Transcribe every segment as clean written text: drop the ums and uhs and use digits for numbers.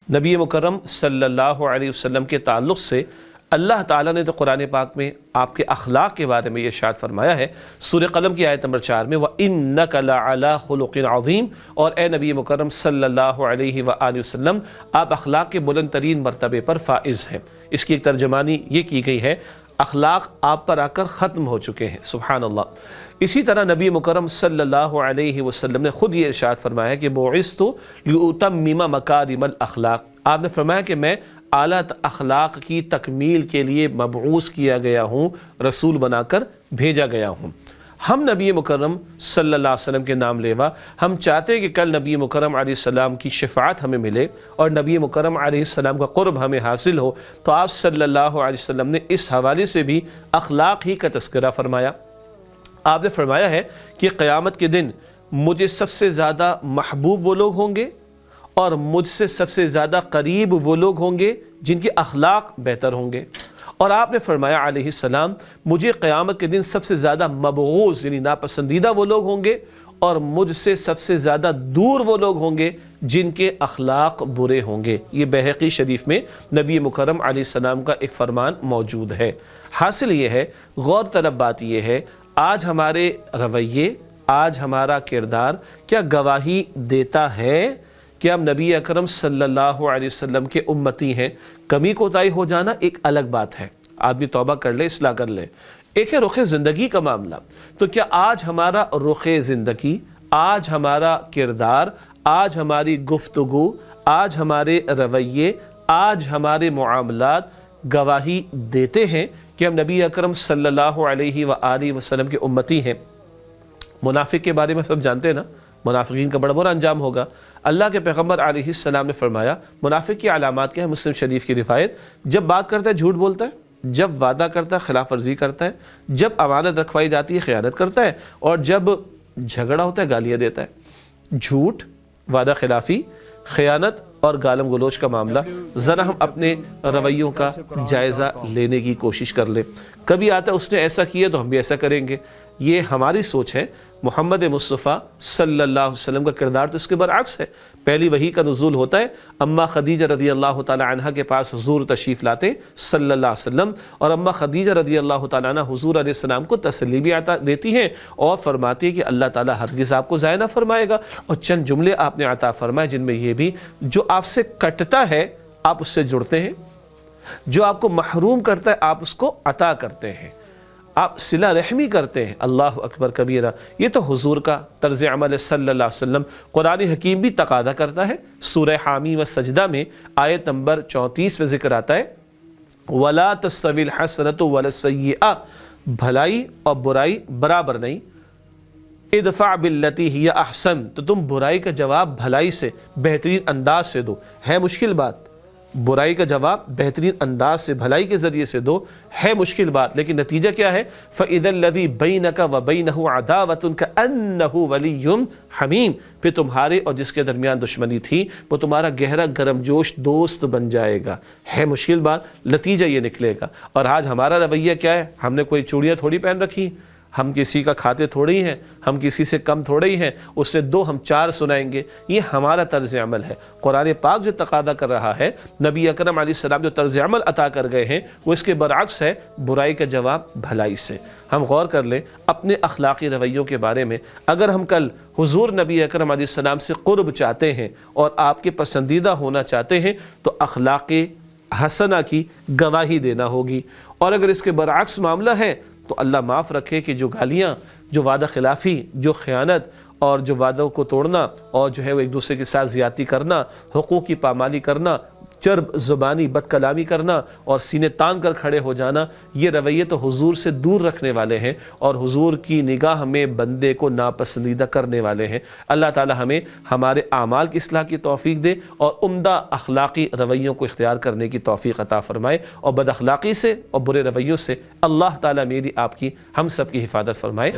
نبی مکرم صلی اللہ علیہ وسلم کے تعلق سے اللہ تعالیٰ نے تو قرآن پاک میں آپ کے اخلاق کے بارے میں یہ ارشاد فرمایا ہے سورہ قلم کی آیت نمبر 4 میں وَإِنَّكَ لَعَلَىٰ خُلُقٍ عَظِيمٍ، اور اے نبی مکرم صلی اللہ علیہ وآلہ وسلم آپ اخلاق کے بلند ترین مرتبے پر فائز ہیں۔ اس کی ایک ترجمانی یہ کی گئی ہے اخلاق آپ پر آ کر ختم ہو چکے ہیں، سبحان اللہ۔ اسی طرح نبی مکرم صلی اللہ علیہ وسلم نے خود یہ ارشاد فرمایا کہ بُعِثْتُ لِأُتَمِّمَ مَكَارِمَ الْأَخْلَاقِ، آپ نے فرمایا کہ میں اعلیٰ اخلاق کی تکمیل کے لیے مبعوث کیا گیا ہوں، رسول بنا کر بھیجا گیا ہوں۔ ہم نبی مکرم صلی اللہ علیہ وسلم کے نام لیوا ہم چاہتے ہیں کہ کل نبی مکرم علیہ السلام کی شفاعت ہمیں ملے اور نبی مکرم علیہ السلام کا قرب ہمیں حاصل ہو، تو آپ صلی اللہ علیہ وسلم نے اس حوالے سے بھی اخلاق ہی کا تذکرہ فرمایا۔ آپ نے فرمایا ہے کہ قیامت کے دن مجھے سب سے زیادہ محبوب وہ لوگ ہوں گے اور مجھ سے سب سے زیادہ قریب وہ لوگ ہوں گے جن کے اخلاق بہتر ہوں گے، اور آپ نے فرمایا علیہ السلام مجھے قیامت کے دن سب سے زیادہ مبغوض یعنی ناپسندیدہ وہ لوگ ہوں گے اور مجھ سے سب سے زیادہ دور وہ لوگ ہوں گے جن کے اخلاق برے ہوں گے۔ یہ بہقی شریف میں نبی مکرم علیہ السلام کا ایک فرمان موجود ہے۔ حاصل یہ ہے، غور طلب بات یہ ہے، آج ہمارے رویے، آج ہمارا کردار کیا گواہی دیتا ہے کہ ہم نبی اکرم صلی اللہ علیہ وسلم کے امتی ہیں؟ کمی کوتاہی ہو جانا ایک الگ بات ہے، آدمی توبہ کر لے، اصلاح کر لے۔ ایک ہے رخ زندگی کا معاملہ، تو کیا آج ہمارا رخ زندگی، آج ہمارا کردار، آج ہماری گفتگو، آج ہمارے رویے، آج ہمارے معاملات گواہی دیتے ہیں کہ ہم نبی اکرم صلی اللہ علیہ وآلہ وسلم کے امتی ہیں؟ منافق کے بارے میں سب جانتے ہیں نا، منافقین کا بڑا برا انجام ہوگا۔ اللہ کے پیغمبر علیہ السلام نے فرمایا منافق کی علامات کیا ہے؟ مسلم شریف کی روایت، جب بات کرتا ہے جھوٹ بولتا ہے، جب وعدہ کرتا ہے خلاف ورزی کرتا ہے، جب امانت رکھوائی جاتی ہے خیانت کرتا ہے، اور جب جھگڑا ہوتا ہے گالیاں دیتا ہے۔ جھوٹ، وعدہ خلافی، خیانت اور گالم گلوچ کا معاملہ، ذرا ہم اپنے رویوں کا جائزہ لینے کی کوشش کر لیں۔ کبھی آتا ہے اس نے ایسا کیا تو ہم بھی ایسا کریں گے، یہ ہماری سوچ ہے۔ محمد مصطفیٰ صلی اللہ علیہ وسلم کا کردار تو اس کے برعکس ہے۔ پہلی وحی کا نزول ہوتا ہے، اما خدیجہ رضی اللہ تعالی عنہ کے پاس حضور تشریف لاتے صلی اللہ علیہ وسلم، اور اما خدیجہ رضی اللہ تعالی عنہ حضور علیہ السلام کو تسلی بھی عطا دیتی ہیں اور فرماتی ہے کہ اللہ تعالی ہرگز آپ کو ضائع نہ فرمائے گا، اور چند جملے آپ نے عطا فرمائے جن میں یہ بھی، جو آپ سے کٹتا ہے آپ اس سے جڑتے ہیں، جو آپ کو محروم کرتا ہے آپ اس کو عطا کرتے ہیں، آپ صلہ رحمی کرتے ہیں۔ اللہ اکبر کبیرہ، یہ تو حضور کا طرز عمل صلی اللہ علیہ وسلم۔ قرآن حکیم بھی تقاضا کرتا ہے، سورہ حامی و سجدہ میں آیت نمبر 34 میں ذکر آتا ہے وَلَا تَسْتَوِي الْحَسَنَةُ وَلَا السَّيِّئَةُ، بھلائی اور برائی برابر نہیں۔ ادفع باللتی ہی احسن، تو تم برائی کا جواب بھلائی سے بہترین انداز سے دو۔ ہے مشکل بات، برائی کا جواب بہترین انداز سے بھلائی کے ذریعے سے دو، ہے مشکل بات، لیکن نتیجہ کیا ہے؟ فَإِذَا الَّذِي بَيْنَكَ وَبَيْنَهُ عَدَاوَةٌ كَأَنَّهُ وَلِيٌّ حَمِيمٌ، پھر تمہارے اور جس کے درمیان دشمنی تھی وہ تمہارا گہرا گرم جوش دوست بن جائے گا۔ ہے مشکل بات، نتیجہ یہ نکلے گا۔ اور آج ہمارا رویہ کیا ہے؟ ہم نے کوئی چوڑیاں تھوڑی پہن رکھی، ہم کسی کا کھاتے تھوڑے ہی ہیں، ہم کسی سے کم تھوڑے ہی ہیں، اس سے دو ہم چار سنائیں گے۔ یہ ہمارا طرز عمل ہے۔ قرآن پاک جو تقاضا کر رہا ہے، نبی اکرم علیہ السلام جو طرز عمل عطا کر گئے ہیں، وہ اس کے برعکس ہے، برائی کا جواب بھلائی سے۔ ہم غور کر لیں اپنے اخلاقی رویوں کے بارے میں۔ اگر ہم کل حضور نبی اکرم علیہ السلام سے قرب چاہتے ہیں اور آپ کے پسندیدہ ہونا چاہتے ہیں تو اخلاق حسنہ کی گواہی دینا ہوگی، اور اگر اس کے برعکس معاملہ ہے تو اللہ معاف رکھے کہ جو گالیاں، جو وعدہ خلافی، جو خیانت اور جو وعدوں کو توڑنا اور جو ہے وہ ایک دوسرے کے ساتھ زیادتی کرنا، حقوق کی پامالی کرنا، چرب زبانی بد کلامی کرنا اور سینے تان کر کھڑے ہو جانا، یہ رویے تو حضور سے دور رکھنے والے ہیں اور حضور کی نگاہ میں بندے کو ناپسندیدہ کرنے والے ہیں۔ اللہ تعالی ہمیں ہمارے اعمال کی اصلاح کی توفیق دے اور عمدہ اخلاقی رویوں کو اختیار کرنے کی توفیق عطا فرمائے، اور بد اخلاقی سے اور برے رویوں سے اللہ تعالی میری، آپ کی، ہم سب کی حفاظت فرمائے۔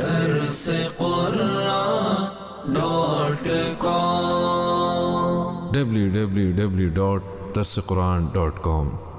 www.darsequran.com